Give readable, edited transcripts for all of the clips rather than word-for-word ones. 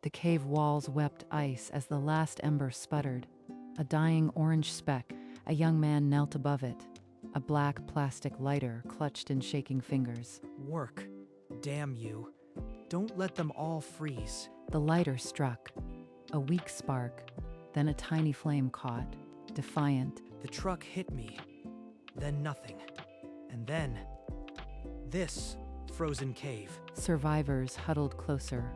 The cave walls wept ice as the last ember sputtered. A dying orange speck, a young man knelt above it, a black plastic lighter clutched in shaking fingers. Work. Damn you. Don't let them all freeze. The lighter struck. A weak spark, then a tiny flame caught, defiant. The truck hit me. Then nothing. And then this frozen cave. Survivors huddled closer,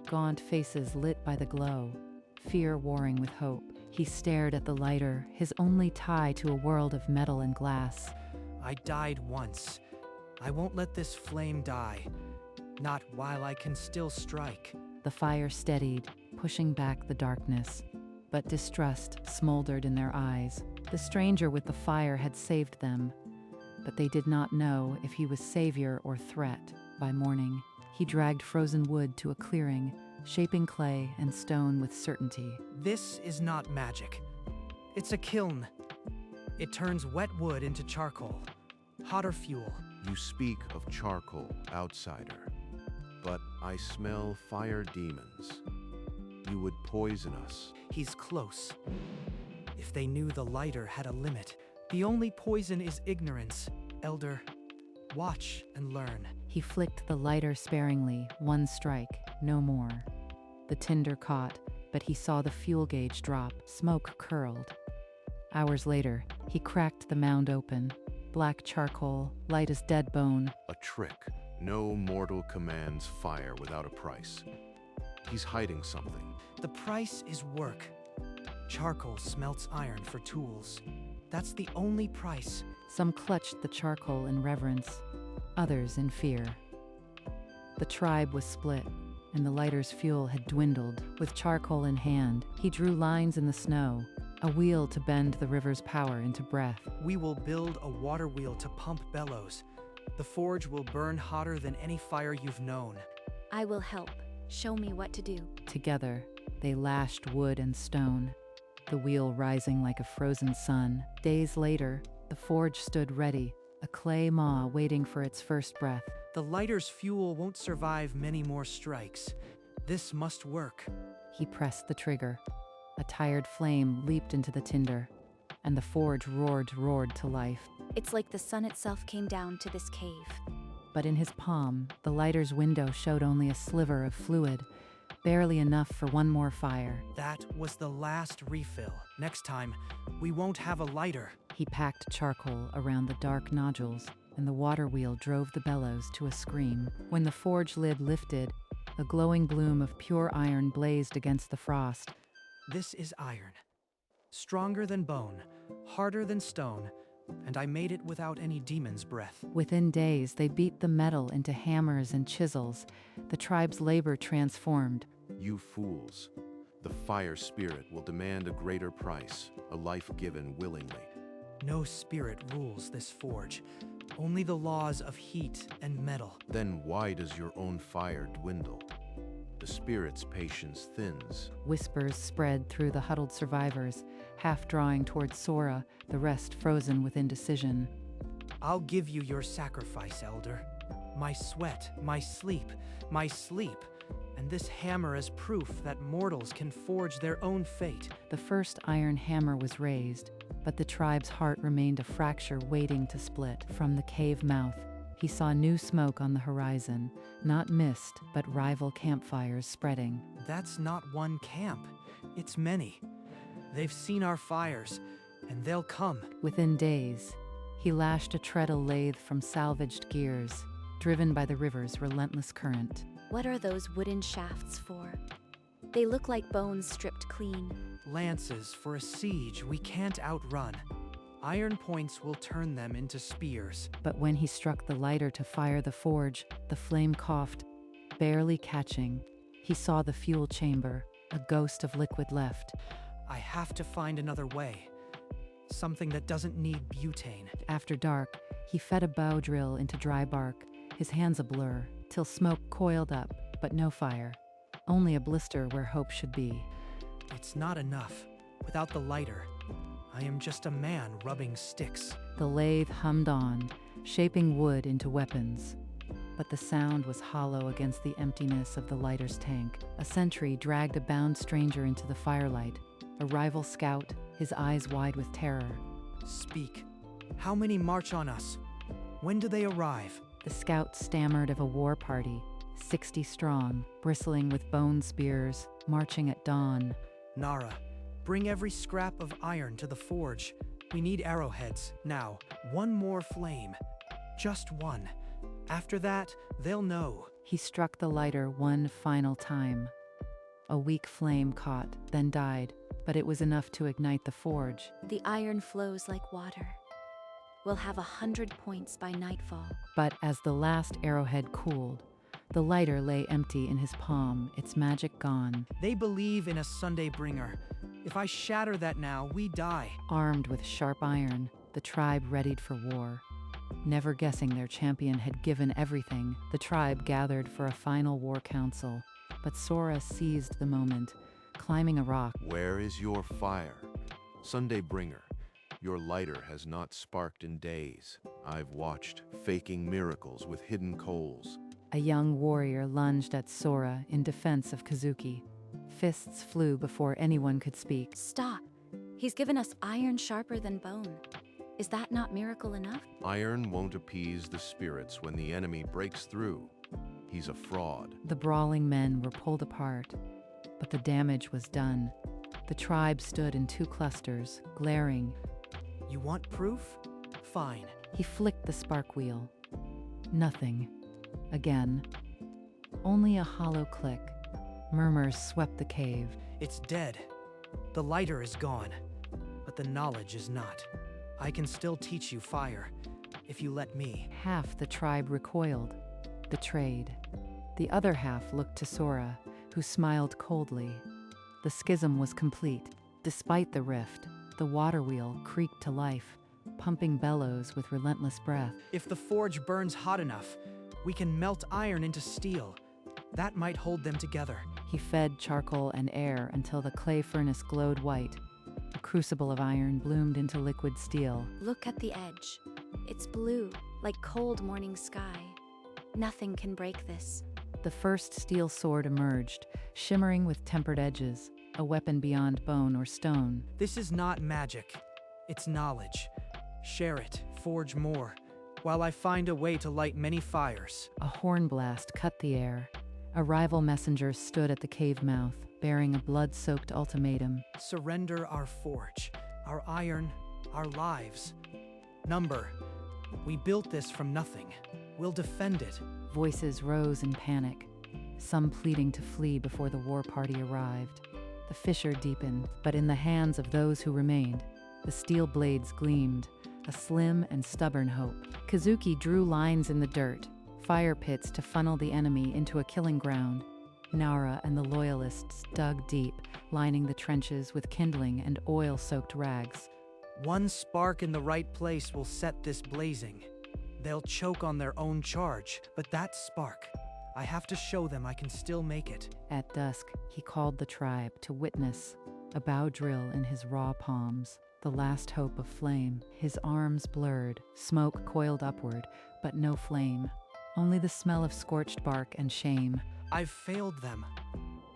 gaunt faces lit by the glow, fear warring with hope. He stared at the lighter, his only tie to a world of metal and glass. I died once. I won't let this flame die. Not while I can still strike. The fire steadied, pushing back the darkness, but distrust smoldered in their eyes. The stranger with the fire had saved them, but they did not know if he was savior or threat. By morning, he dragged frozen wood to a clearing, shaping clay and stone with certainty. This is not magic. It's a kiln. It turns wet wood into charcoal, hotter fuel. You speak of charcoal, outsider, but I smell fire demons. You would poison us. He's close. If they knew the lighter had a limit, the only poison is ignorance. Elder, watch and learn. He flicked the lighter sparingly, one strike, no more. The tinder caught, but he saw the fuel gauge drop, smoke curled. Hours later, he cracked the mound open. Black charcoal, light as dead bone. A trick. No mortal commands fire without a price. He's hiding something. The price is work. Charcoal smelts iron for tools. That's the only price. Some clutched the charcoal in reverence, others in fear. The tribe was split, and the lighter's fuel had dwindled. With charcoal in hand, he drew lines in the snow, a wheel to bend the river's power into breath. We will build a water wheel to pump bellows. The forge will burn hotter than any fire you've known. I will help. Show me what to do. Together, they lashed wood and stone, the wheel rising like a frozen sun. Days later, the forge stood ready, a clay maw waiting for its first breath. The lighter's fuel won't survive many more strikes. This must work. He pressed the trigger. A tired flame leaped into the tinder, and the forge roared to life. It's like the sun itself came down to this cave. But in his palm, the lighter's window showed only a sliver of fluid, barely enough for one more fire. That was the last refill. Next time, we won't have a lighter. He packed charcoal around the dark nodules, and the water wheel drove the bellows to a scream. When the forge lid lifted, a glowing bloom of pure iron blazed against the frost. This is iron. Stronger than bone, harder than stone, and I made it without any demon's breath. Within days, they beat the metal into hammers and chisels. The tribe's labor transformed. You fools. The fire spirit will demand a greater price, a life given willingly. No spirit rules this forge, only the laws of heat and metal. Then why does your own fire dwindle? The spirit's patience thins. Whispers spread through the huddled survivors, half drawing towards Sora, the rest frozen with indecision. I'll give you your sacrifice, Elder. My sweat, my sleep, and this hammer as proof that mortals can forge their own fate. The first iron hammer was raised, but the tribe's heart remained a fracture waiting to split. From the cave mouth, he saw new smoke on the horizon, not mist, but rival campfires spreading. That's not one camp, it's many. They've seen our fires, and they'll come. Within days, he lashed a treadle lathe from salvaged gears, driven by the river's relentless current. What are those wooden shafts for? They look like bones stripped clean. Lances for a siege we can't outrun. Iron points will turn them into spears. But when he struck the lighter to fire the forge, the flame coughed, barely catching. He saw the fuel chamber, a ghost of liquid left. I have to find another way. Something that doesn't need butane. After dark, he fed a bow drill into dry bark, his hands a blur, till smoke coiled up, but no fire. Only a blister where hope should be. It's not enough. Without the lighter, I am just a man rubbing sticks. The lathe hummed on, shaping wood into weapons. but the sound was hollow against the emptiness of the lighter's tank. A sentry dragged a bound stranger into the firelight, a rival scout, his eyes wide with terror. Speak. How many march on us? When do they arrive? The scout stammered of a war party, 60 strong, bristling with bone spears, marching at dawn. Nara, bring every scrap of iron to the forge. We need arrowheads. Now, one more flame. Just one. After that, they'll know. He struck the lighter one final time. A weak flame caught, then died, but it was enough to ignite the forge. The iron flows like water. We'll have 100 points by nightfall. But as the last arrowhead cooled, the lighter lay empty in his palm, its magic gone. They believe in a Sunday bringer. If I shatter that now, we die. Armed with sharp iron, the tribe readied for war. Never guessing their champion had given everything, the tribe gathered for a final war council. But Sora seized the moment, climbing a rock. Where is your fire? Sunday bringer, your lighter has not sparked in days. I've watched, faking miracles with hidden coals. A young warrior lunged at Sora in defense of Kazuki. Fists flew before anyone could speak. Stop. He's given us iron sharper than bone. Is that not miracle enough? Iron won't appease the spirits when the enemy breaks through. He's a fraud. The brawling men were pulled apart, but the damage was done. The tribe stood in two clusters, glaring. You want proof? Fine. He flicked the spark wheel. Nothing. Again. Only a hollow click. Murmurs swept the cave. It's dead. The lighter is gone, but the knowledge is not. I can still teach you fire, if you let me. Half the tribe recoiled, betrayed. The other half looked to Sora, who smiled coldly. The schism was complete. Despite the rift, the water wheel creaked to life, pumping bellows with relentless breath. If the forge burns hot enough, we can melt iron into steel. That might hold them together. He fed charcoal and air until the clay furnace glowed white. A crucible of iron bloomed into liquid steel. Look at the edge. It's blue, like cold morning sky. Nothing can break this. The first steel sword emerged, shimmering with tempered edges, a weapon beyond bone or stone. This is not magic. It's knowledge. Share it, forge more, while I find a way to light many fires. A horn blast cut the air. A rival messenger stood at the cave mouth, bearing a blood-soaked ultimatum. Surrender our forge, our iron, our lives. Number, we built this from nothing. We'll defend it. Voices rose in panic, some pleading to flee before the war party arrived. The fissure deepened, but in the hands of those who remained, the steel blades gleamed, a slim and stubborn hope. Kazuki drew lines in the dirt, fire pits to funnel the enemy into a killing ground. Nara and the loyalists dug deep, lining the trenches with kindling and oil-soaked rags. One spark in the right place will set this blazing. They'll choke on their own charge, but that spark, I have to show them I can still make it. At dusk, he called the tribe to witness, a bow drill in his raw palms, the last hope of flame. His arms blurred, smoke coiled upward, but no flame. Only the smell of scorched bark and shame. I've failed them.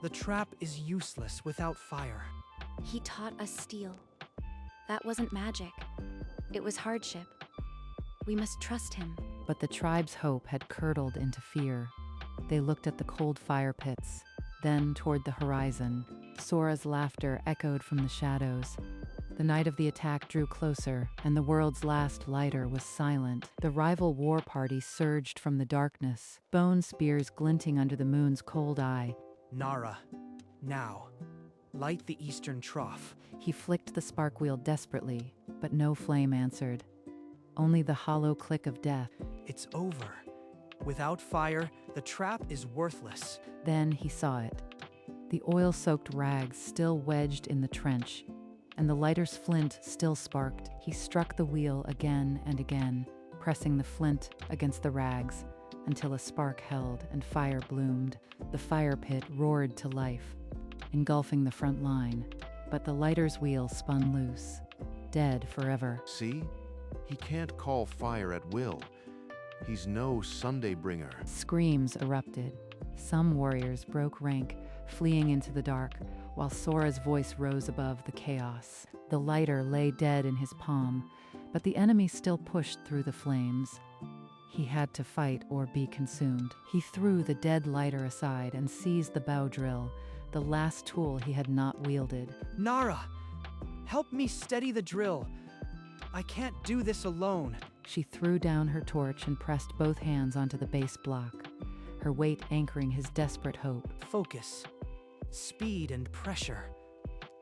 The trap is useless without fire. He taught us steel. That wasn't magic. It was hardship. We must trust him. But the tribe's hope had curdled into fear. They looked at the cold fire pits, then toward the horizon. Sora's laughter echoed from the shadows. The night of the attack drew closer, and the world's last lighter was silent. The rival war party surged from the darkness, bone spears glinting under the moon's cold eye. Nara, now, light the eastern trough. He flicked the spark wheel desperately, but no flame answered. Only the hollow click of death. It's over. Without fire, the trap is worthless. Then he saw it. The oil-soaked rags still wedged in the trench, and the lighter's flint still sparked. He struck the wheel again and again, pressing the flint against the rags, until a spark held and fire bloomed. The fire pit roared to life, engulfing the front line, but the lighter's wheel spun loose, dead forever. See? He can't call fire at will. He's no Sunday bringer. Screams erupted. Some warriors broke rank, fleeing into the dark, while Sora's voice rose above the chaos. The lighter lay dead in his palm, but the enemy still pushed through the flames. He had to fight or be consumed. He threw the dead lighter aside and seized the bow drill, the last tool he had not wielded. Nara, help me steady the drill. I can't do this alone. She threw down her torch and pressed both hands onto the base block, her weight anchoring his desperate hope. Focus, speed and pressure.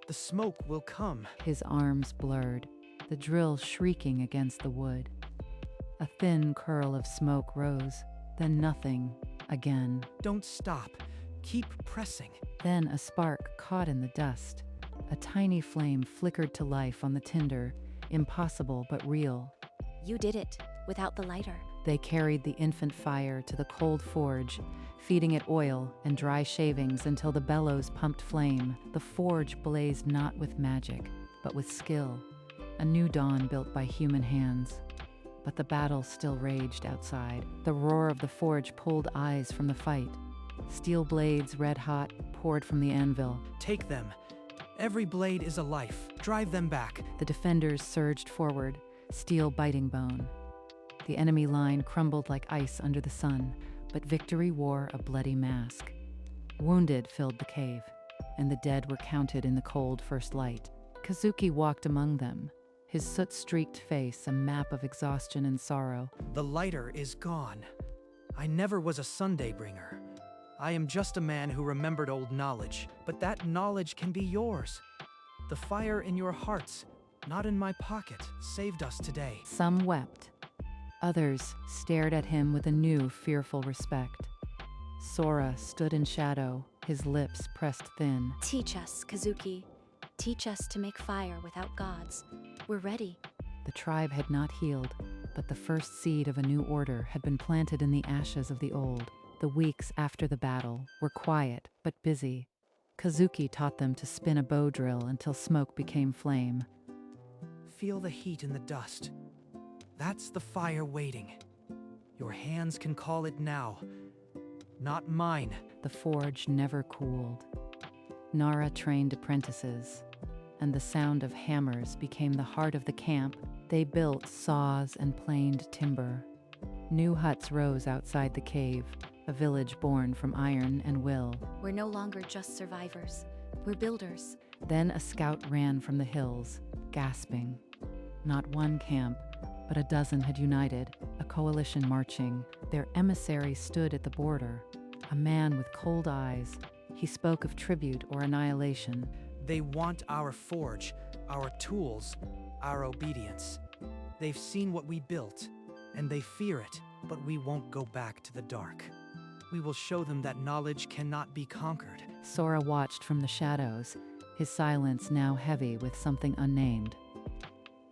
The smoke will come. His arms blurred, the drill shrieking against the wood. A thin curl of smoke rose, then nothing again. Don't stop. Keep pressing. Then a spark caught in the dust. A tiny flame flickered to life on the tinder, impossible but real. You did it, without the lighter. They carried the infant fire to the cold forge, feeding it oil and dry shavings until the bellows pumped flame. The forge blazed not with magic, but with skill, a new dawn built by human hands. But the battle still raged outside. The roar of the forge pulled eyes from the fight. Steel blades, red hot, poured from the anvil. Take them. Every blade is a life. Drive them back. The defenders surged forward, steel biting bone. The enemy line crumbled like ice under the sun, but victory wore a bloody mask. Wounded filled the cave, and the dead were counted in the cold first light. Kazuki walked among them, his soot-streaked face a map of exhaustion and sorrow. The lighter is gone. I never was a Sunday bringer. I am just a man who remembered old knowledge, but that knowledge can be yours. The fire in your hearts, not in my pocket, saved us today. Some wept. Others stared at him with a new, fearful respect. Sora stood in shadow, his lips pressed thin. Teach us, Kazuki. Teach us to make fire without gods. We're ready. The tribe had not healed, but the first seed of a new order had been planted in the ashes of the old. The weeks after the battle were quiet but busy. Kazuki taught them to spin a bow drill until smoke became flame. Feel the heat in the dust. That's the fire waiting. Your hands can call it now. Not mine. The forge never cooled. Nara trained apprentices, and the sound of hammers became the heart of the camp. They built saws and planed timber. New huts rose outside the cave, a village born from iron and will. We're no longer just survivors. We're builders. Then a scout ran from the hills, gasping. Not one camp, but a dozen had united, a coalition marching. Their emissary stood at the border, a man with cold eyes. He spoke of tribute or annihilation. They want our forge, our tools, our obedience. They've seen what we built, and they fear it, but we won't go back to the dark. We will show them that knowledge cannot be conquered. Sora watched from the shadows, his silence now heavy with something unnamed.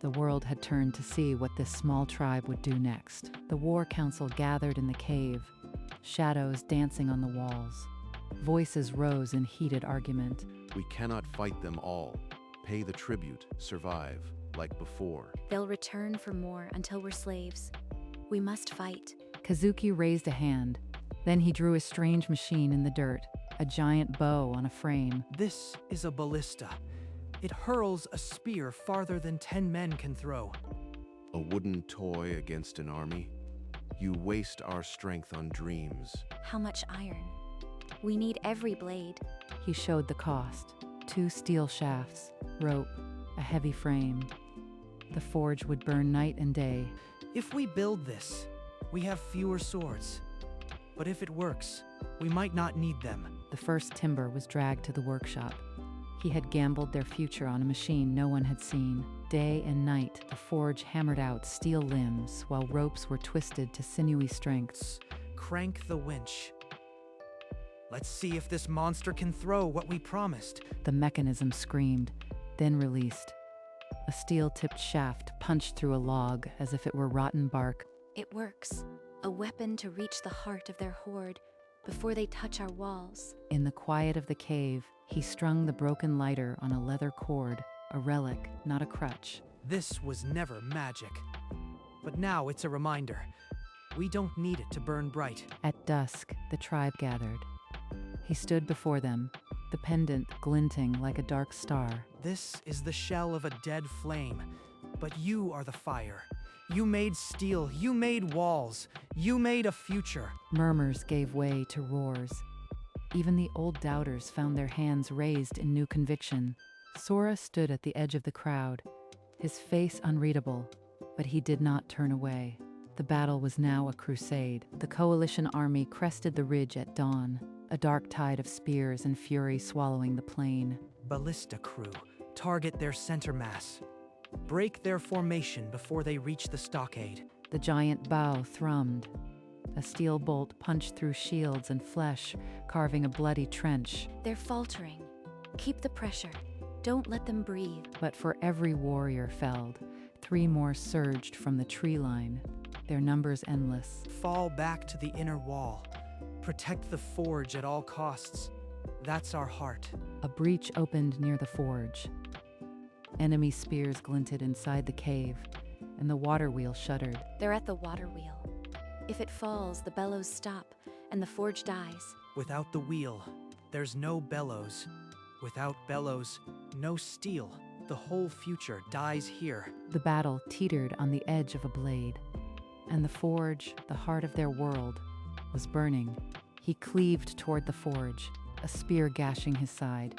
The world had turned to see what this small tribe would do next. The war council gathered in the cave, shadows dancing on the walls. Voices rose in heated argument. We cannot fight them all. Pay the tribute, survive, like before. They'll return for more until we're slaves. We must fight. Kazuki raised a hand. Then he drew a strange machine in the dirt, a giant bow on a frame. This is a ballista. It hurls a spear farther than 10 men can throw. A wooden toy against an army? You waste our strength on dreams. How much iron? We need every blade. He showed the cost. 2 steel shafts, rope, a heavy frame. The forge would burn night and day. If we build this, we have fewer swords. But if it works, we might not need them. The first timber was dragged to the workshop. He had gambled their future on a machine no one had seen. Day and night, the forge hammered out steel limbs while ropes were twisted to sinewy strengths. Crank the winch. Let's see if this monster can throw what we promised. The mechanism screamed, then released. A steel-tipped shaft punched through a log as if it were rotten bark. It works. A weapon to reach the heart of their horde before they touch our walls. In the quiet of the cave, he strung the broken lighter on a leather cord, a relic, not a crutch. This was never magic. But now it's a reminder. We don't need it to burn bright. At dusk, the tribe gathered. He stood before them, the pendant glinting like a dark star. This is the shell of a dead flame, but you are the fire. You made steel, you made walls, you made a future. Murmurs gave way to roars. Even the old doubters found their hands raised in new conviction. Sora stood at the edge of the crowd, his face unreadable, but he did not turn away. The battle was now a crusade. The coalition army crested the ridge at dawn, a dark tide of spears and fury swallowing the plain. Ballista crew, target their center mass. Break their formation before they reach the stockade. The giant bow thrummed. A steel bolt punched through shields and flesh, carving a bloody trench. They're faltering. Keep the pressure. Don't let them breathe. But for every warrior felled, 3 more surged from the tree line, their numbers endless. Fall back to the inner wall. Protect the forge at all costs. That's our heart. A breach opened near the forge. Enemy spears glinted inside the cave, and the water wheel shuddered. They're at the water wheel. If it falls, the bellows stop, and the forge dies. Without the wheel, there's no bellows. Without bellows, no steel. The whole future dies here. The battle teetered on the edge of a blade, and the forge, the heart of their world, was burning. He cleaved toward the forge, a spear gashing his side.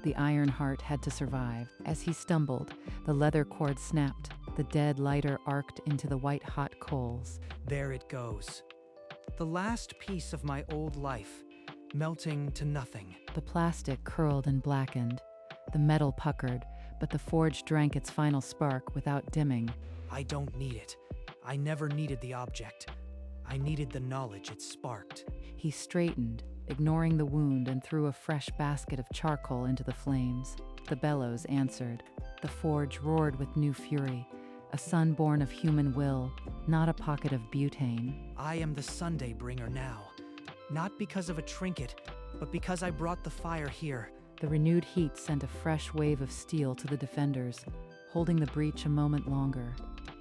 The iron heart had to survive. As he stumbled, the leather cord snapped. The dead lighter arced into the white-hot coals. There it goes. The last piece of my old life, melting to nothing. The plastic curled and blackened. The metal puckered, but the forge drank its final spark without dimming. I don't need it. I never needed the object. I needed the knowledge it sparked. He straightened, ignoring the wound, and threw a fresh basket of charcoal into the flames. The bellows answered. The forge roared with new fury, a sun born of human will, not a pocket of butane. I am the Sunday bringer now. Not because of a trinket, but because I brought the fire here. The renewed heat sent a fresh wave of steel to the defenders, holding the breach a moment longer.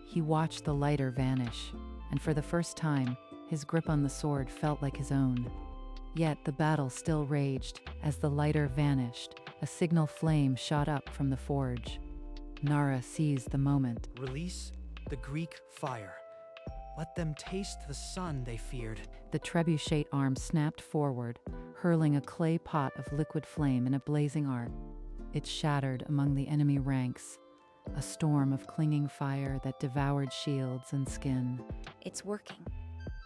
He watched the lighter vanish, and for the first time, his grip on the sword felt like his own. Yet the battle still raged. As the lighter vanished, a signal flame shot up from the forge. Nara seized the moment. Release the Greek fire. Let them taste the sun they feared. The trebuchet arm snapped forward, hurling a clay pot of liquid flame in a blazing arc. It shattered among the enemy ranks, a storm of clinging fire that devoured shields and skin. It's working.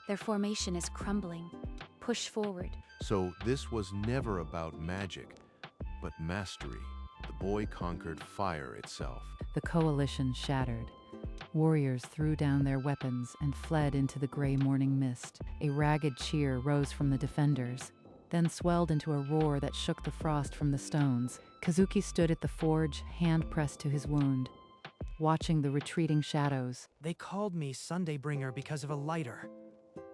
Their formation is crumbling. Push forward. So this was never about magic, but mastery. The boy conquered fire itself. The coalition shattered. Warriors threw down their weapons and fled into the gray morning mist. A ragged cheer rose from the defenders, then swelled into a roar that shook the frost from the stones. Kazuki stood at the forge, hand pressed to his wound, watching the retreating shadows. They called me Sunday bringer because of a lighter.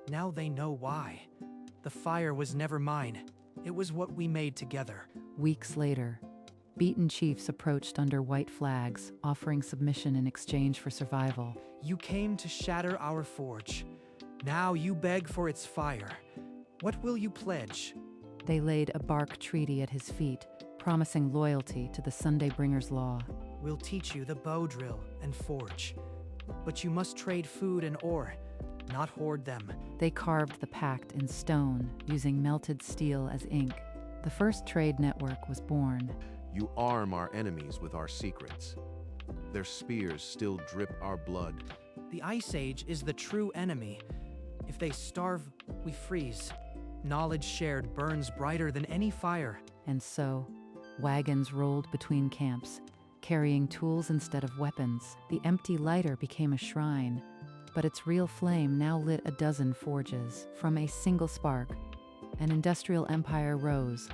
Now they know why. The fire was never mine. It was what we made together. Weeks later, beaten chiefs approached under white flags, offering submission in exchange for survival. You came to shatter our forge. Now you beg for its fire. What will you pledge? They laid a bark treaty at his feet, promising loyalty to the Sunday Bringer's law. We'll teach you the bow drill and forge. But you must trade food and ore, not hoard them. They carved the pact in stone, using melted steel as ink. The first trade network was born. You arm our enemies with our secrets. Their spears still drip our blood. The Ice Age is the true enemy. If they starve, we freeze. Knowledge shared burns brighter than any fire. And so, wagons rolled between camps, carrying tools instead of weapons. The empty lighter became a shrine, but its real flame now lit a dozen forges. From a single spark, an industrial empire rose,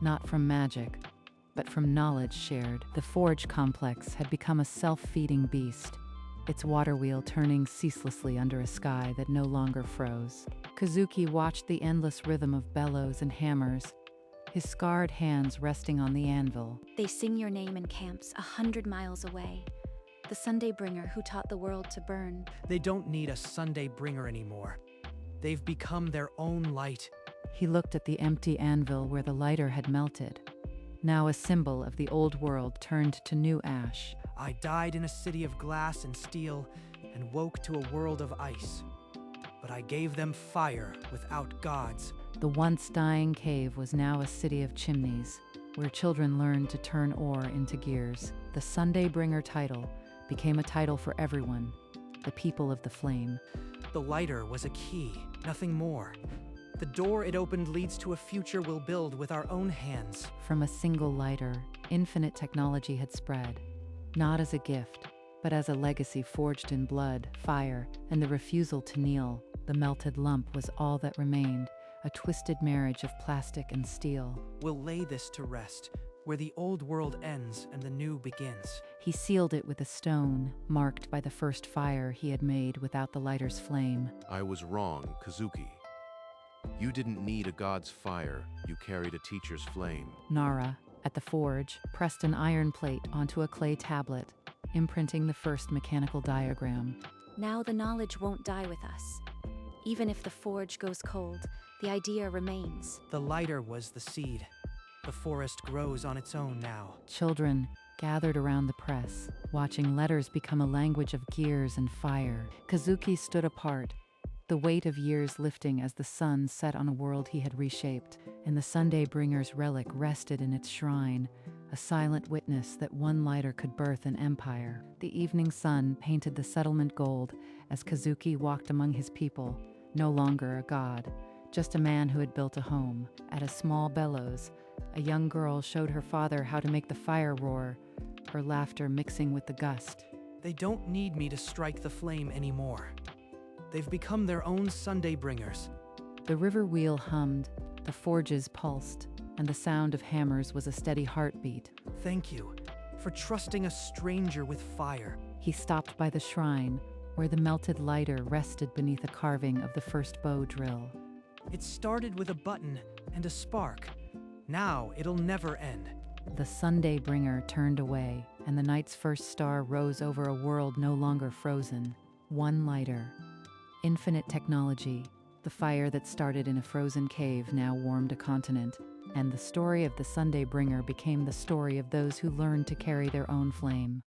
not from magic, but from knowledge shared. The forge complex had become a self-feeding beast, its water wheel turning ceaselessly under a sky that no longer froze. Kazuki watched the endless rhythm of bellows and hammers, his scarred hands resting on the anvil. They sing your name in camps 100 miles away. The Sunday bringer who taught the world to burn. They don't need a Sunday bringer anymore. They've become their own light. He looked at the empty anvil where the lighter had melted. Now a symbol of the old world turned to new ash. I died in a city of glass and steel and woke to a world of ice. But I gave them fire without gods. The once dying cave was now a city of chimneys, where children learned to turn ore into gears. The Sunday Bringer title became a title for everyone, the people of the flame. The lighter was a key, nothing more. The door it opened leads to a future we'll build with our own hands. From a single lighter, infinite technology had spread, not as a gift, but as a legacy forged in blood, fire, and the refusal to kneel. The melted lump was all that remained, a twisted marriage of plastic and steel. We'll lay this to rest, where the old world ends and the new begins. He sealed it with a stone, marked by the first fire he had made without the lighter's flame. I was wrong, Kazuki. You didn't need a god's fire, you carried a teacher's flame. Nara, at the forge, pressed an iron plate onto a clay tablet, imprinting the first mechanical diagram. Now the knowledge won't die with us. Even if the forge goes cold, the idea remains. The lighter was the seed. The forest grows on its own now. Children gathered around the press, watching letters become a language of gears and fire. Kazuki stood apart, the weight of years lifting as the sun set on a world he had reshaped, and the Sunday Bringer's relic rested in its shrine, a silent witness that one lighter could birth an empire. The evening sun painted the settlement gold as Kazuki walked among his people, no longer a god, just a man who had built a home. At a small bellows, a young girl showed her father how to make the fire roar, her laughter mixing with the gust. They don't need me to strike the flame anymore. They've become their own Sunday Bringers. The river wheel hummed, the forges pulsed, and the sound of hammers was a steady heartbeat. Thank you for trusting a stranger with fire. He stopped by the shrine, where the melted lighter rested beneath a carving of the first bow drill. It started with a button and a spark. Now it'll never end. The Sunday Bringer turned away, and the night's first star rose over a world no longer frozen. One lighter. Infinite technology. The fire that started in a frozen cave now warmed a continent, and the story of the Sunday Bringer became the story of those who learned to carry their own flame.